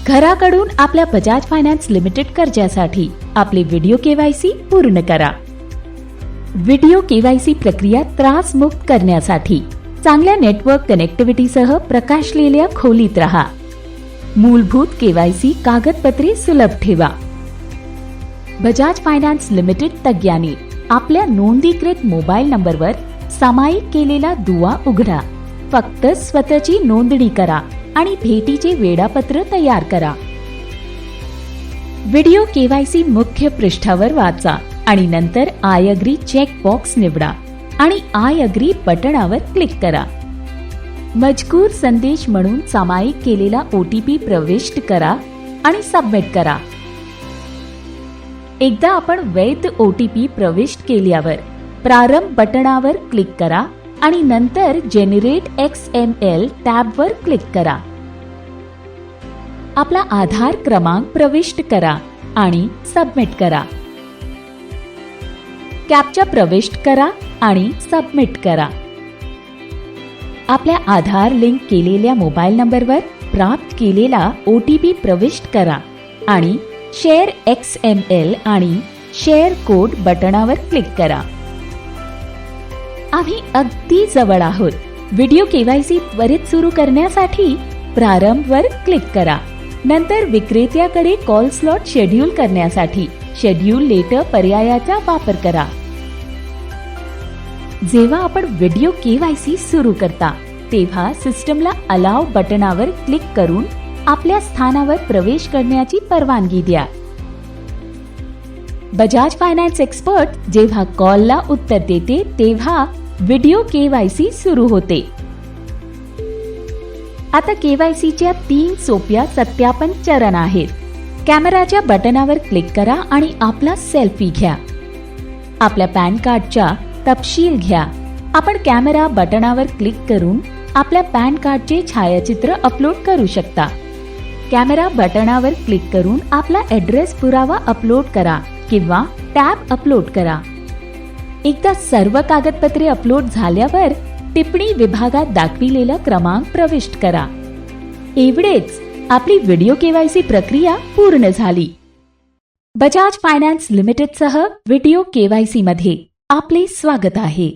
घराकडून आपल्या Bajaj finance limited कर्जासाठी आपले व्हिडिओ केवायसी पूर्ण करा। व्हिडिओ केवायसी प्रक्रिया त्रासमुक्त करण्यासाठी चांगल्या नेटवर्क कनेक्टिव्हिटीसह प्रकाशलेल्या खोलीत राहा। मूलभूत केवायसी कागदपत्रे सुलभ ठेवा। बजाज फायनान्स लिमिटेड तज्ञांनी आपल्या नोंदीकृत मोबाईल नंबरवर सामायिक केलेला दुवा उघडा। फक्त स्वतःची नोंदणी करा आणि भेटीचे वेळापत्र तयार करा। व्हिडिओ केवायसी मुख्य पृष्ठावर वाचा आणि नंतर आय अग्री चेक बॉक्स निवडा आणि आय अग्री बटणावर क्लिक करा। मजकूर संदेश म्हणून सामायिक केलेला OTP प्रविष्ट करा आणि सबमिट करा। एकदा आपण वैध OTP प्रविष्ट केल्यावर प्रारंभ बटणावर क्लिक करा आणि नंतर जनरेट XML टॅबवर क्लिक करा। आपला आधार क्रमांक प्रविष्ट करा आणि सबमिट करा। कॅप्चा प्रविष्ट करा आणि सबमिट करा। आपल्या आधार लिंक केलेल्या मोबाईल नंबरवर प्राप्त केलेला OTP प्रविष्ट करा आणि शेअर XML आणि शेअर कोड बटणावर क्लिक करा। आम्ही अगदी जवळ आहोत। व्हिडिओ केवायसी त्वरित सुरू करण्यासाठी प्रारंभवर क्लिक करा। नंतर विक्रेत्याकडे कॉल स्लॉट शेड्यूल करण्यासाठी शेड्यूल लेटर पर्यायाचा वापर करा। जेव्हा आपण व्हिडिओ केवायसी सुरू करता तेव्हा सिस्टमला अलाव बटणावर क्लिक करून आपल्या स्थानावर प्रवेश करण्याची परवानगी द्या। बजाज फायनान्स एक्सपर्ट जेव्हा कॉलला उत्तर देते तेव्हा व्हिडिओ केवायसी सुरू होते। आता केवायसीच्या 3 सोप्या सत्यापन चरण आहेत। कॅमेराच्या बटणावर क्लिक करा आणि आपला सेल्फी घ्या। आपल्या पॅन कार्डचा तपशील घ्या। आपण कॅमेरा बटणावर क्लिक करून आपल्या पॅन कार्डचे छायाचित्र अपलोड करू शकता। कॅमेरा बटणावर क्लिक करून आपला ॲड्रेस पुरावा अपलोड करा किंवा टॅब अपलोड करा। एकदा सर्व कागदपत्रे अपलोड झाल्यावर टिप्पणी विभागात दाखविलेला क्रमांक प्रविष्ट करा। एवढेच आपली व्हिडिओ केवायसी प्रक्रिया पूर्ण झाली। बजाज फायनान्स लिमिटेडसह व्हिडिओ केवायसी मध्ये आपले स्वागत आहे।